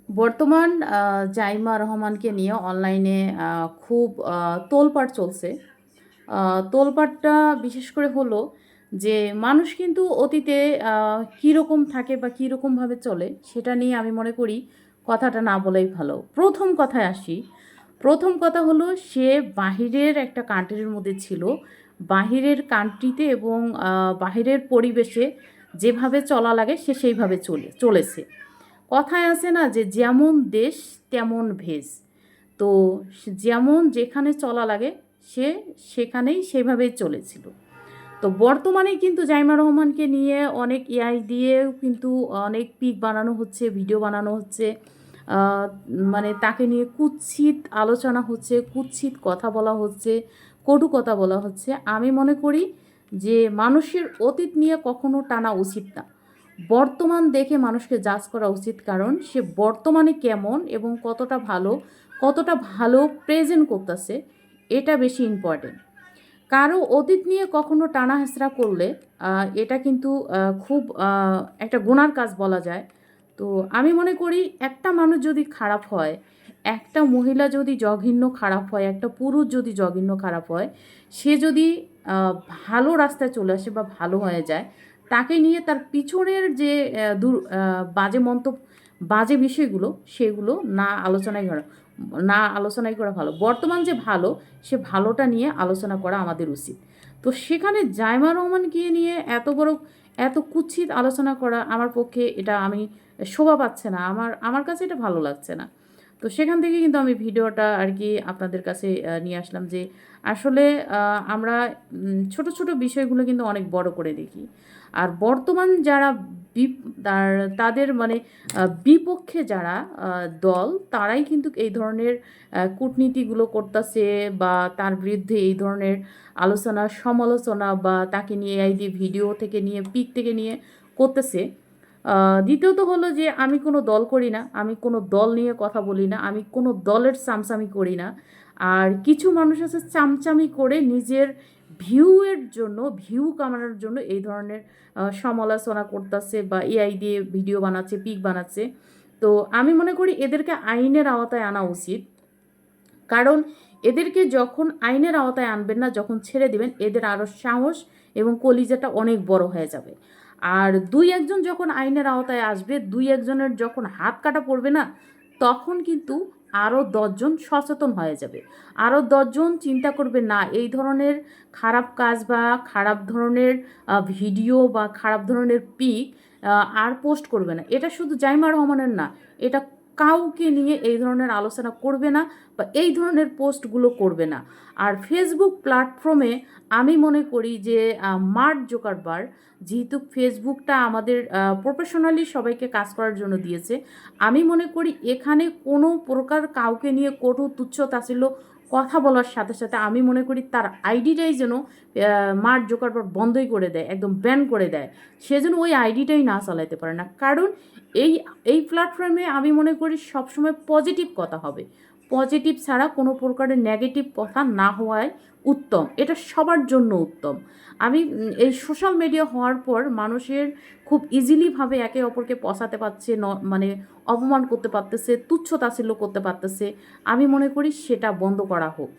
বর্তমান জাইমা রহমানকে নিয়ে অনলাইনে খুব তোলপাড় চলছে। তোলপাড়টা বিশেষ করে হলো যে মানুষ কিন্তু অতীতে কীরকম থাকে বা কীরকমভাবে চলে সেটা নিয়ে আমি মনে করি কথাটা না বলাই ভালো। প্রথম কথায় আসি। প্রথম কথা হলো সে বাহিরের একটা কান্ট্রির মধ্যে ছিল। বাহিরের কান্ট্রিতে এবং বাহিরের পরিবেশে যেভাবে চলা লাগে সে সেইভাবে চলেছে। কথায় আছে না যে যেমন দেশ তেমন ভেষ। তো যেমন যেখানে চলা লাগে সে সেখানেই সেভাবেই চলেছিল। তো বর্তমানে কিন্তু জাইমা রহমানকে নিয়ে অনেক এআই দিয়েও কিন্তু অনেক পিক বানানো হচ্ছে, ভিডিও বানানো হচ্ছে। আহ, মানে তাকে নিয়ে কুৎসিত আলোচনা হচ্ছে, কুৎসিত কথা বলা হচ্ছে, কটু কথা বলা হচ্ছে। আমি মনে করি যে মানুষের অতীত নিয়ে কখনো টানা উচিত না। বর্তমান দেখে মানুষকে জাজ করা উচিত, কারণ সে বর্তমানে কেমন এবং কতটা ভালো প্রেজেন্ট করতেছে, এটা বেশি ইম্পর্টেন্ট। কারো অতীত নিয়ে কখনো টানা হেঁচড়া করলে এটা কিন্তু খুব একটা গুনার কাজ বলা যায়। তো আমি মনে করি একটা মানুষ যদি খারাপ হয়, একটা মহিলা যদি জঘন্য খারাপ হয়, একটা পুরুষ যদি জঘন্য খারাপ হয়, সে যদি ভালো রাস্তায় চলে আসে বা ভালো হয়ে যায়, তাকে নিয়ে তার পিছনের যে বাজে বিষয়গুলো সেগুলো না আলোচনাই করা ভালো। বর্তমান যে ভালো, সে ভালোটা নিয়ে আলোচনা করা আমাদের উচিত। তো সেখানে জাইমা রহমানকে নিয়ে এত কুৎসিত আলোচনা করা আমার পক্ষে, এটা আমি শোভা পাচ্ছে না, আমার কাছে এটা ভালো লাগছে না। তো সেখান থেকে কিন্তু আমি ভিডিওটা আর কি আপনাদের কাছে নিয়ে আসলাম যে আসলে আমরা ছোট ছোট বিষয়গুলো কিন্তু অনেক বড় করে দেখি। আর বর্তমান যারা তাদের মানে বিপক্ষে যারা দল, তারাই কিন্তু এই ধরনের কূটনীতিগুলো করতেছে বা তার বিরুদ্ধে এই ধরনের আলোচনা সমালোচনা বা তাকে নিয়ে এই দিয়ে ভিডিও থেকে নিয়ে পিক থেকে নিয়ে করতেছে। দ্বিতীয়ত হলো যে আমি কোনো দল করি না, আমি কোনো দল নিয়ে কথা বলি না, আমি কোনো দলের চামচামি করি না। আর কিছু মানুষ আছে চামচামি করে নিজের ভিউ কামানোর জন্য এই ধরনের সমালোচনা করতেছে বা এআই দিয়ে ভিডিও বানাচ্ছে, পিক বানাচ্ছে। তো আমি মনে করি এদেরকে আইনের আওতায় আনা উচিত। কারণ এদেরকে যখন আইনের আওতায় আনবেন না, যখন ছেড়ে দিবেন, এদের আরও সাহস এবং কলিজাটা অনেক বড় হয়ে যাবে। আর দুই একজন যখন আইনের আওতায় আসবে, দুই একজনের যখন হাত কাটা পড়বে না, তখন কিন্তু আরও 10 জন সচেতন হয়ে যাবে। আরও 10 জন চিন্তা করবে, না এই ধরনের খারাপ কাজ বা খারাপ ধরনের ভিডিও বা খারাপ ধরনের পিক আর পোস্ট করবে না। এটা শুধু জাইমা রহমানের না, এটা কাউকে নিয়ে এই ধরনের আলোচনা করবে না বা এই ধরনের পোস্টগুলো করবে না। আর ফেসবুক প্ল্যাটফর্মে আমি মনে করি যে মার্ক জুকারবার্গ, যেহেতু ফেসবুকটা আমাদের প্রফেশনালি সবাইকে কাজ করার জন্য দিয়েছে, আমি মনে করি এখানে কোনো প্রকার কাউকে নিয়ে কটু তুচ্ছ তাচ্ছিল্য কথা বলার সাথে সাথে আমি মনে করি তার আইডিটাই যেন মার্ক জুকারবার্গ বন্ধই করে দেয়, একদম ব্যান করে দেয়। সে যেন ওই আইডিটাই না চালাতে পারে না। কারণ এই এই প্ল্যাটফর্মে আমি মনে করি সবসময় পজিটিভ কথা হবে। পজিটিভ ছাড়া কোনো প্রকারের নেগেটিভ কথা না হওয়ায় উত্তম, এটা সবার জন্য উত্তম। আমি এই সোশ্যাল মিডিয়া হওয়ার পর মানুষের খুব ইজিলিভাবে একে অপরকে পচাতে পারছে, মানে অপমান করতে পারতেছে, তুচ্ছ তাচ্ছিল্য করতে পারতেছে। আমি মনে করি সেটা বন্ধ করা হোক।